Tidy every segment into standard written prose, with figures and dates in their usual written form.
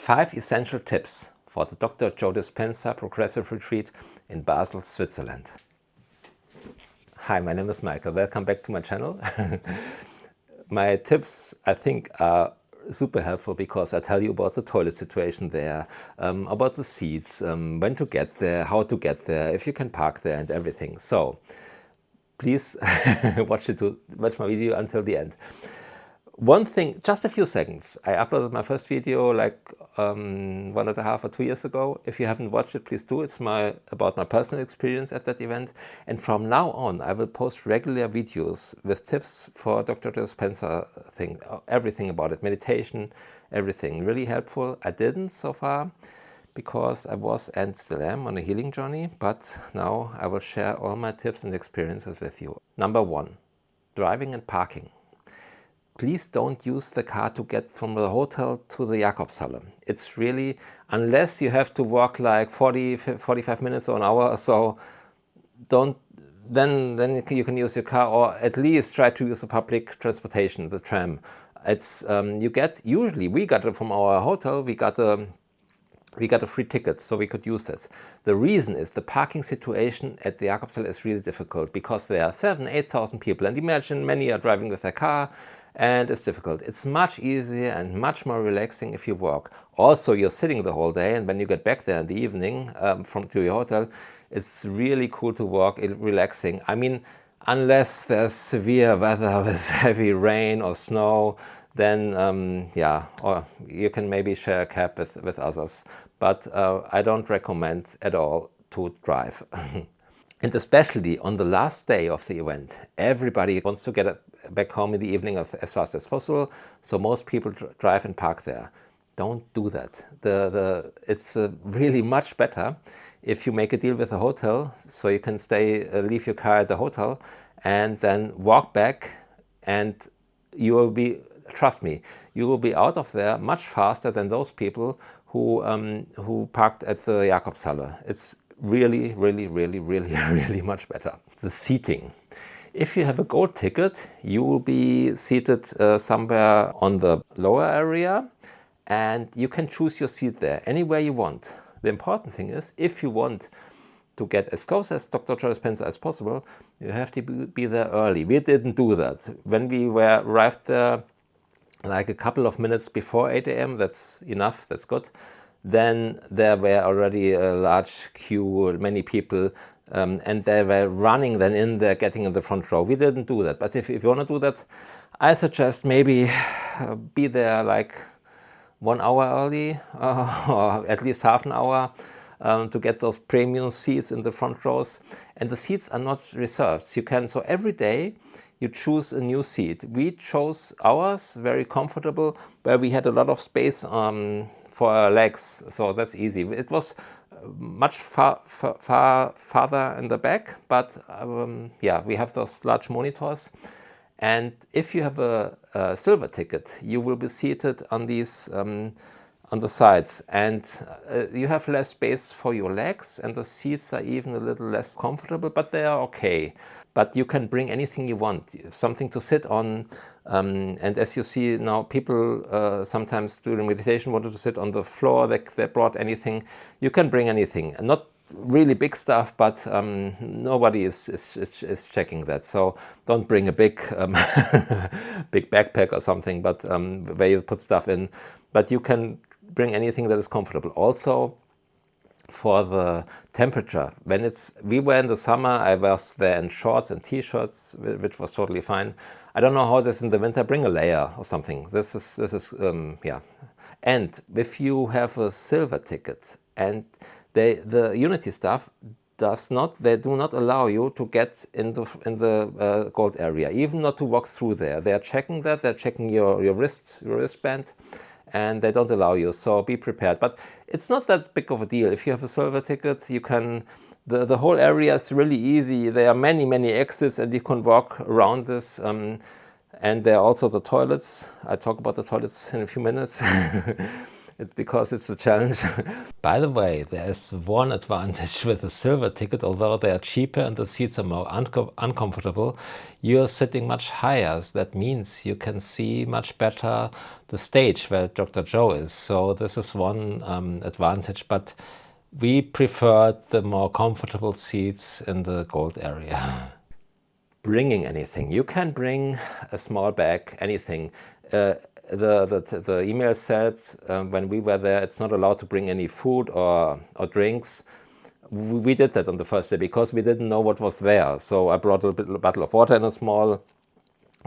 5 essential tips for the Dr. Joe Dispenza Progressive Retreat in Basel, Switzerland. Hi, my name is Michael. Welcome back to my channel. My tips, I think, are super helpful because I tell you about the toilet situation there, about the seats, when to get there, how to get there, if you can park there and everything. So please watch my video until the end. One thing, just a few seconds. I uploaded my first video like 1.5 or 2 years ago. If you haven't watched it, please do. It's about my personal experience at that event. And from now on, I will post regular videos with tips for Dr. Dispenza thing, everything about it, meditation, everything. Really helpful. I didn't so far because I was and still am on a healing journey, but now I will share all my tips and experiences with you. Number 1, driving and parking. Please don't use the car to get from the hotel to the Jakobshalle. It's really, unless you have to walk like 45 minutes or an hour or so, then you can use your car, or at least try to use the public transportation, the tram. It's usually we got it from our hotel, we got a free ticket, so we could use this. The reason is the parking situation at the Jakobshalle is really difficult because there are 7,000–8,000 people, and imagine many are driving with their car, and it's difficult. It's much easier and much more relaxing if you walk. Also, you're sitting the whole day, and when you get back there in the evening to your hotel, it's really cool to walk, relaxing. I mean, unless there's severe weather with heavy rain or snow, then yeah, or you can maybe share a cab with others. But I don't recommend at all to drive. And especially on the last day of the event, everybody wants to get back home in the evening as fast as possible. So most people drive and park there. Don't do that. It's really much better if you make a deal with a hotel, so you can leave your car at the hotel and then walk back, and you will be, trust me, you will be out of there much faster than those people who parked at the Jakobshalle. It's really, really, really, really, really much better. The seating. If you have a gold ticket, you will be seated somewhere on the lower area, and you can choose your seat there anywhere you want. The important thing is, if you want to get as close as Dr. Joe Dispenza as possible, you have to be there early. We didn't do that. When we arrived there like a couple of minutes before 8 a.m., that's enough, that's good. Then there were already a large queue, many people, and they were running then in there, getting in the front row. We didn't do that. But if you want to do that, I suggest maybe be there like 1 hour early, or at least half an hour, to get those premium seats in the front rows. And the seats are not reserved. You can, so every day you choose a new seat. We chose ours, very comfortable, where we had a lot of space for our legs, so that's easy. It was much farther in the back, but yeah, we have those large monitors. And if you have a silver ticket, you will be seated on these on the sides, and you have less space for your legs, and the seats are even a little less comfortable, but they are okay. But you can bring anything you want, something to sit on, and as you see now, people sometimes during meditation wanted to sit on the floor. They brought anything. You can bring anything, not really big stuff, but nobody is checking that. So don't bring a big big backpack or something, but where you put stuff in. But you can bring anything that is comfortable. Also, for the temperature, we were in the summer, I was there in shorts and t-shirts, which was totally fine. I don't know how this in the winter. Bring a layer or something. This is yeah. And if you have a silver ticket, and the Unity staff they do not allow you to get in the gold area, even not to walk through there. They are checking that. They're checking your wristband, and they don't allow you, so be prepared. But it's not that big of a deal. If you have a silver ticket, you can, the whole area is really easy. There are many exits, and you can walk around this. And there are also the toilets. I'll talk about the toilets in a few minutes. It's because it's a challenge. By the way, there is one advantage with the silver ticket. Although they are cheaper and the seats are more uncomfortable, you're sitting much higher. So that means you can see much better the stage where Dr. Joe is. So this is one advantage, but we preferred the more comfortable seats in the gold area. Bringing anything. You can bring a small bag, anything. The email says when we were there, it's not allowed to bring any food or drinks. We did that on the first day because we didn't know what was there. So I brought a bottle of water in a small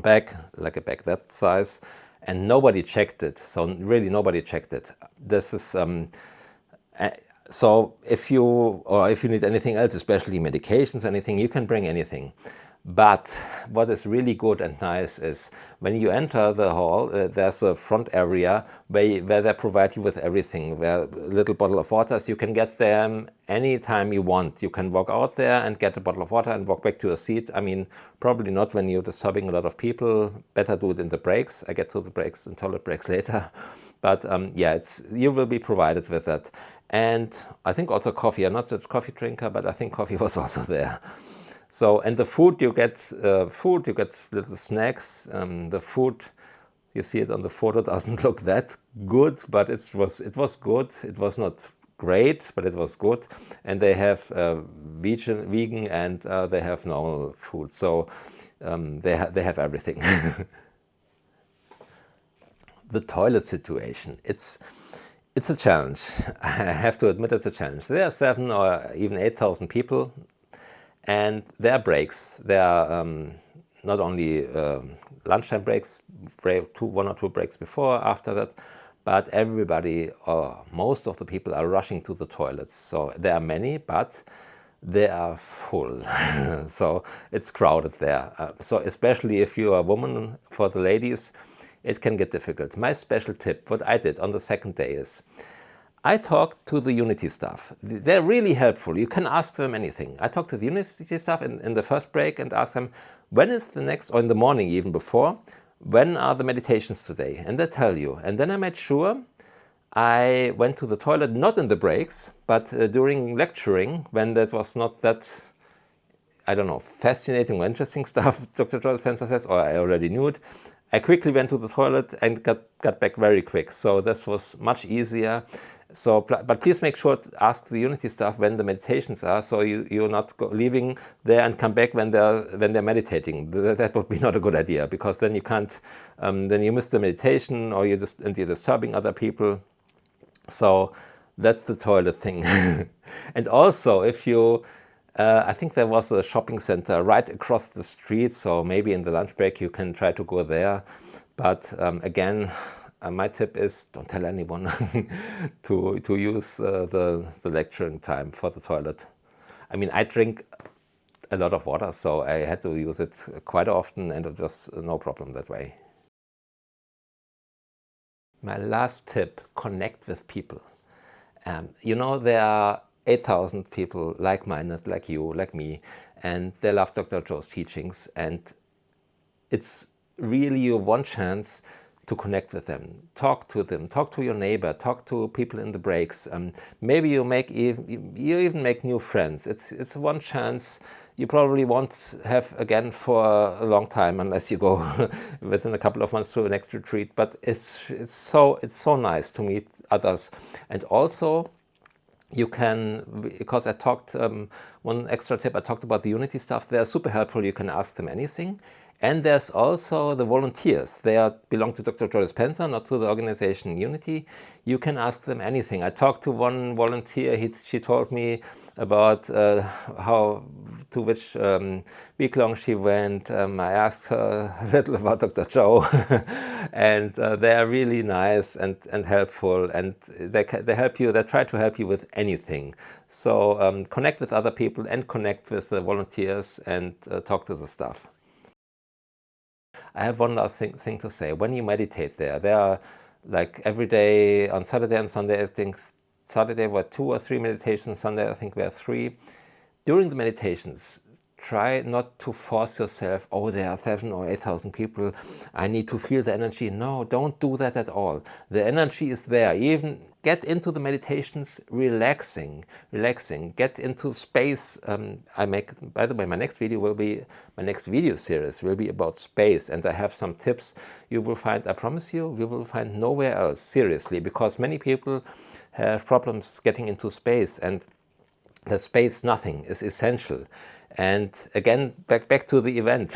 bag, like a bag that size, and nobody checked it. So really nobody checked it. This is so if you need anything else, especially medications, anything, you can bring anything. But what is really good and nice is when you enter the hall, there's a front area where they provide you with everything. Where a little bottle of water, so you can get them anytime you want. You can walk out there and get a bottle of water and walk back to your seat. I mean, probably not when you're disturbing a lot of people. Better do it in the breaks. I get to the breaks and toilet breaks later. But yeah, you will be provided with that. And I think also coffee. I'm not a coffee drinker, but I think coffee was also there. So, and the food, you get little snacks. The food, you see it on the photo, doesn't look that good, but it was good. It was not great, but it was good. And they have vegan and they have normal food. So they have everything. The toilet situation, it's a challenge. I have to admit it's a challenge. There are 7 or even 8,000 people. And there are breaks. There are not only lunchtime breaks, 1 or 2 breaks before, after that, but everybody, or most of the people, are rushing to the toilets. So there are many, but they are full. So it's crowded there. So especially if you are a woman, for the ladies, it can get difficult. My special tip, what I did on the second day is, I talked to the Unity staff. They're really helpful. You can ask them anything. I talked to the Unity staff in the first break and asked them, when is the next, or in the morning even before, when are the meditations today? And they tell you. And then I made sure I went to the toilet, not in the breaks, but during lecturing, when that was not that, I don't know, fascinating or interesting stuff, Dr. Joe Dispenza says, or I already knew it. I quickly went to the toilet and got back very quick. So this was much easier. So, but please make sure to ask the Unity staff when the meditations are, so you're not leaving there and come back when they're meditating. That would be not a good idea, because then you can't, then you miss the meditation, or you're disturbing other people. So that's the toilet thing. And also, if you, I think there was a shopping center right across the street, so maybe in the lunch break you can try to go there. But again, my tip is don't tell anyone to use the lecturing time for the toilet. I mean, I drink a lot of water, so I had to use it quite often, and it was no problem that way. My last tip, connect with people. You know, there are 8,000 people like-minded, like you, like me, and they love Dr. Joe's teachings, and it's really your one chance to connect with them. Talk to them, talk to your neighbor, talk to people in the breaks. Maybe you even make new friends. It's one chance you probably won't have again for a long time, unless you go within a couple of months to the next retreat. But it's so nice to meet others. And also, you can, because I talked, one extra tip, I talked about the Unity stuff. They're super helpful. You can ask them anything. And there's also the volunteers. They belong to Dr. Joe Dispenza, not to the organization Unity. You can ask them anything. I talked to one volunteer. She told me about to which week long she went. I asked her a little about Dr. Joe. And they are really nice and helpful. And they help you. They try to help you with anything. So connect with other people and connect with the volunteers and talk to the staff. I have one last thing to say. When you meditate there are, like, every day, on Saturday and Sunday, I think Saturday were 2 or 3 meditations, Sunday I think were 3. During the meditations, try not to force yourself, oh, there are 7,000 or 8,000 people, I need to feel the energy. No, don't do that at all. The energy is there. Even get into the meditations relaxing. Get into space. By the way, my next video series will be about space, and I have some tips you will find, I promise you, you will find nowhere else, seriously, because many people have problems getting into space, and the space nothing is essential. And again, back to the event.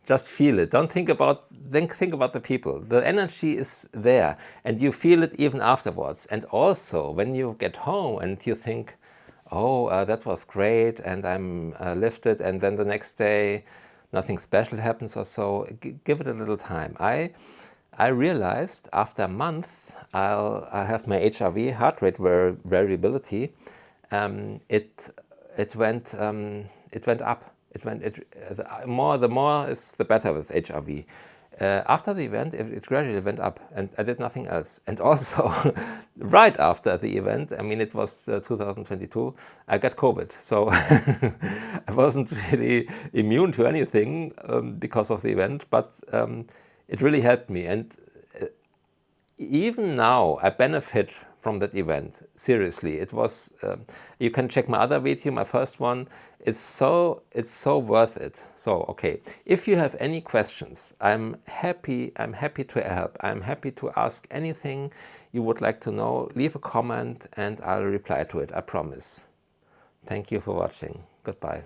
Just feel it. Don't think about the people. The energy is there, and you feel it even afterwards. And also, when you get home and you think, oh, that was great, and I'm lifted, and then the next day nothing special happens or so, give it a little time. I realized after a month I'll have my HRV, heart rate variability. It went up. The more is the better with HRV. After the event, it gradually went up, and I did nothing else. And also, right after the event, I mean, it was 2022, I got COVID. So I wasn't really immune to anything because of the event, but it really helped me. And even now, I benefit from that event. Seriously, it was. You can check my other video, my first one. It's so worth it. So okay, if you have any questions, I'm happy to help. I'm happy to ask anything you would like to know. Leave a comment and I'll reply to it. I promise. Thank you for watching. Goodbye.